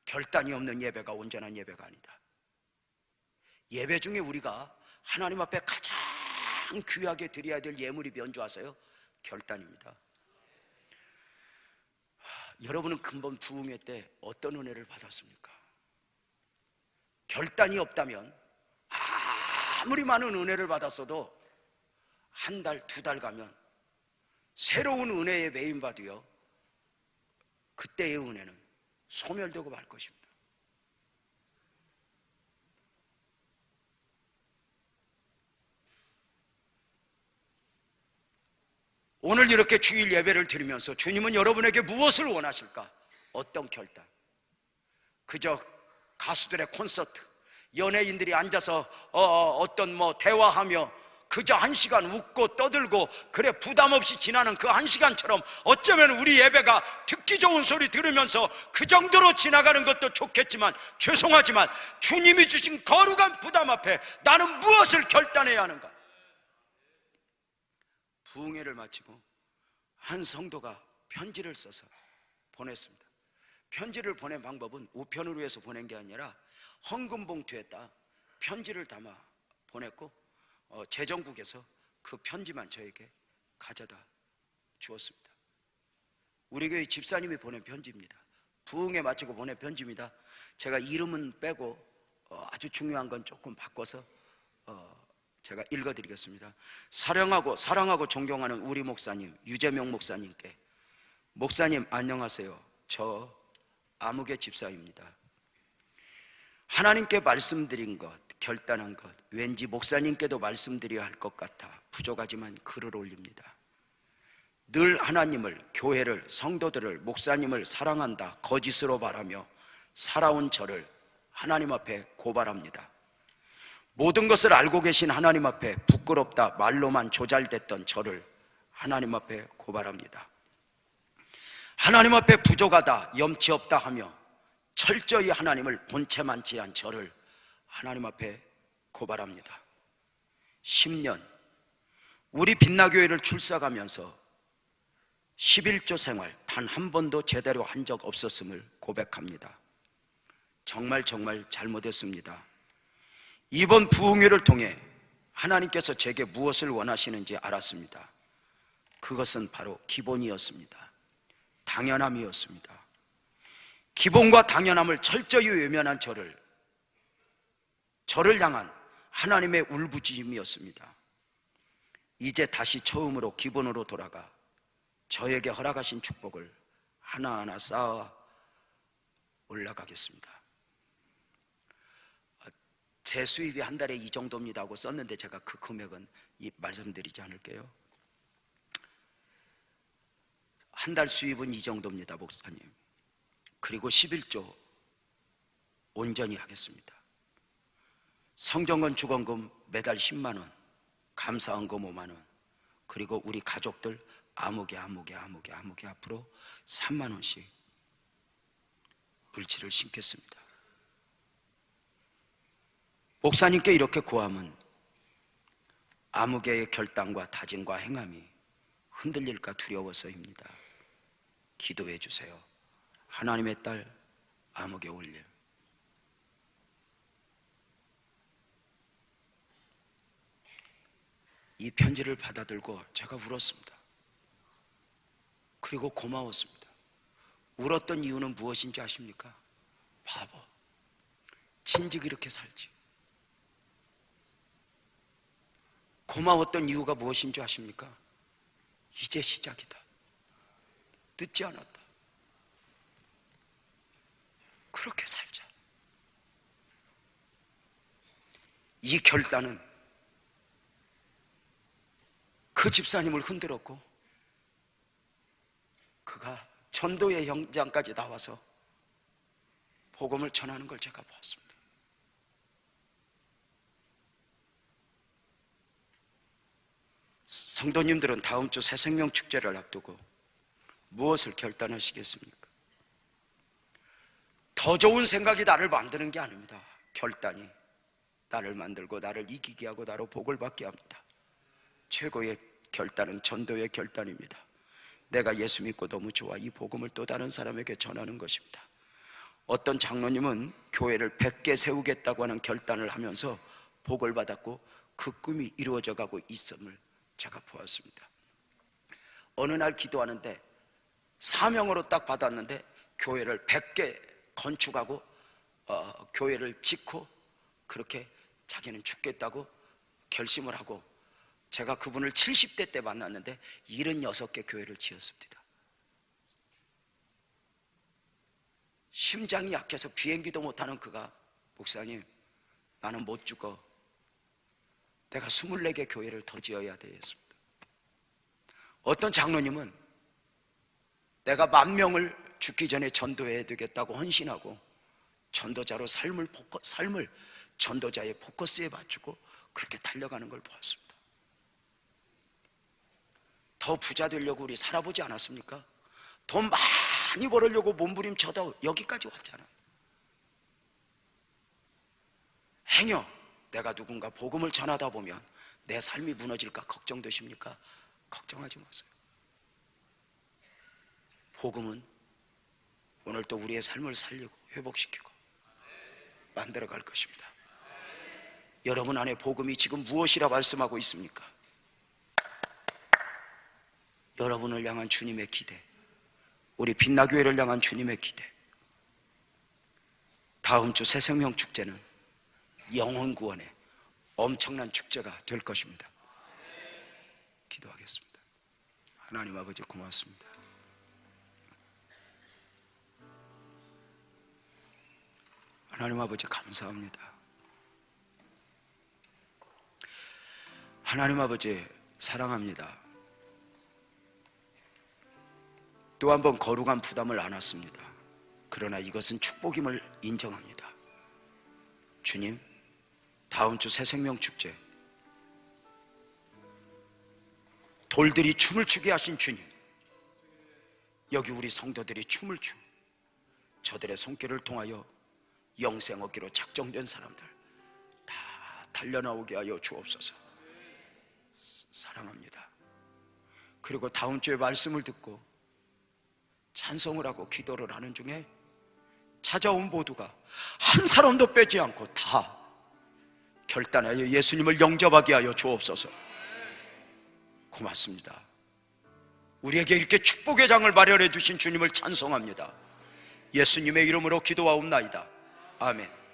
결단이 없는 예배가 온전한 예배가 아니다. 예배 중에 우리가 하나님 앞에 가장 귀하게 드려야 될 예물이 뭔지 아세요? 결단입니다. 여러분은 근본 부흥회 때 어떤 은혜를 받았습니까? 결단이 없다면 아무리 많은 은혜를 받았어도 한 달, 두 달 가면 새로운 은혜에 매인받으여 그때의 은혜는 소멸되고 말 것입니다. 오늘 이렇게 주일 예배를 드리면서 주님은 여러분에게 무엇을 원하실까? 어떤 결단? 그저 가수들의 콘서트, 연예인들이 앉아서 어떤 대화하며 그저 한 시간 웃고 떠들고 그래 부담 없이 지나는 그 한 시간처럼 어쩌면 우리 예배가 듣기 좋은 소리 들으면서 그 정도로 지나가는 것도 좋겠지만, 죄송하지만 주님이 주신 거룩한 부담 앞에 나는 무엇을 결단해야 하는가? 부흥회를 마치고 한 성도가 편지를 써서 보냈습니다. 편지를 보낸 방법은 우편으로 해서 보낸 게 아니라 헌금 봉투에다 편지를 담아 보냈고 재정국에서 그 편지만 저에게 가져다 주었습니다. 우리 교회 집사님이 보낸 편지입니다. 부흥회 마치고 보낸 편지입니다. 제가 이름은 빼고 아주 중요한 건 조금 바꿔서 제가 읽어드리겠습니다. 사랑하고 존경하는 우리 목사님 유재명 목사님께, 목사님 안녕하세요. 저 아무개 집사입니다. 하나님께 말씀드린 것, 결단한 것, 왠지 목사님께도 말씀드려야 할 것 같아 부족하지만 글을 올립니다. 늘 하나님을, 교회를, 성도들을, 목사님을 사랑한다 거짓으로 말하며 살아온 저를 하나님 앞에 고발합니다. 모든 것을 알고 계신 하나님 앞에 부끄럽다 말로만 조잘됐던 저를 하나님 앞에 고발합니다. 하나님 앞에 부족하다, 염치 없다 하며 철저히 하나님을 본체만치 한 저를 하나님 앞에 고발합니다. 10년 우리 빛나교회를 출석하면서 11조 생활 단 한 번도 제대로 한 적 없었음을 고백합니다. 정말 잘못했습니다. 이번 부흥회를 통해 하나님께서 제게 무엇을 원하시는지 알았습니다. 그것은 바로 기본이었습니다. 당연함이었습니다. 기본과 당연함을 철저히 외면한 저를 향한 하나님의 울부짖음이었습니다. 이제 다시 처음으로 기본으로 돌아가 저에게 허락하신 축복을 하나하나 쌓아 올라가겠습니다. 제 수입이 한 달에 이 정도입니다 하고 썼는데 제가 그 금액은 말씀드리지 않을게요. 한 달 수입은 이 정도입니다, 목사님. 그리고 11조 온전히 하겠습니다. 성전건 주건금 매달 10만 원, 감사헌금 5만 원, 그리고 우리 가족들 아무개 앞으로 3만 원씩 물질을 심겠습니다. 목사님께 이렇게 구함은 아무개의 결단과 다짐과 행함이 흔들릴까 두려워서입니다. 기도해 주세요. 하나님의 딸 아무개 올림. 이 편지를 받아들고 제가 울었습니다. 그리고 고마웠습니다. 울었던 이유는 무엇인지 아십니까? 바보, 진즉 이렇게 살지. 고마웠던 이유가 무엇인지 아십니까? 이제 시작이다. 늦지 않았다. 그렇게 살자. 이 결단은 그 집사님을 흔들었고 그가 전도의 현장까지 나와서 복음을 전하는 걸 제가 보았습니다. 성도님들은 다음 주 새생명 축제를 앞두고 무엇을 결단하시겠습니까? 더 좋은 생각이 나를 만드는 게 아닙니다. 결단이 나를 만들고 나를 이기게 하고 나로 복을 받게 합니다. 최고의 결단은 전도의 결단입니다. 내가 예수 믿고 너무 좋아 이 복음을 또 다른 사람에게 전하는 것입니다. 어떤 장로님은 교회를 100개 세우겠다고 하는 결단을 하면서 복을 받았고 그 꿈이 이루어져 가고 있음을 제가 보았습니다. 어느 날 기도하는데 사명으로 딱 받았는데 교회를 100개 건축하고 교회를 짓고 그렇게 자기는 죽겠다고 결심을 하고 제가 그분을 70대 때 만났는데 76개 교회를 지었습니다. 심장이 약해서 비행기도 못하는 그가 목사님 나는 못 죽어 내가 24개 교회를 더 지어야 되겠습니다. 어떤 장로님은 내가 10,000명을 죽기 전에 전도해야 되겠다고 헌신하고 전도자로 삶을 전도자의 포커스에 맞추고 그렇게 달려가는 걸 보았습니다. 더 부자 되려고 우리 살아보지 않았습니까? 돈 많이 벌으려고 몸부림쳐도 여기까지 왔잖아요. 행여 내가 누군가 복음을 전하다 보면 내 삶이 무너질까 걱정되십니까? 걱정하지 마세요. 복음은 오늘 또 우리의 삶을 살리고 회복시키고 만들어갈 것입니다. 여러분 안에 복음이 지금 무엇이라 말씀하고 있습니까? 여러분을 향한 주님의 기대, 우리 빛나교회를 향한 주님의 기대. 다음 주 새생명 축제는 영혼 구원의 엄청난 축제가 될 것입니다. 기도하겠습니다. 하나님 아버지 고맙습니다. 하나님 아버지 감사합니다. 하나님 아버지 사랑합니다. 또 한 번 거룩한 부담을 안았습니다. 그러나 이것은 축복임을 인정합니다. 주님, 다음 주 새생명 축제 돌들이 춤을 추게 하신 주님, 여기 우리 성도들이 춤을 추 저들의 손길을 통하여 영생 얻기로 작정된 사람들 다 달려나오게 하여 주옵소서. 사랑합니다. 그리고 다음 주에 말씀을 듣고 찬송을 하고 기도를 하는 중에 찾아온 모두가 한 사람도 빼지 않고 다 결단하여 예수님을 영접하게 하여 주옵소서. 고맙습니다. 우리에게 이렇게 축복의 장을 마련해 주신 주님을 찬송합니다. 예수님의 이름으로 기도하옵나이다. 아멘.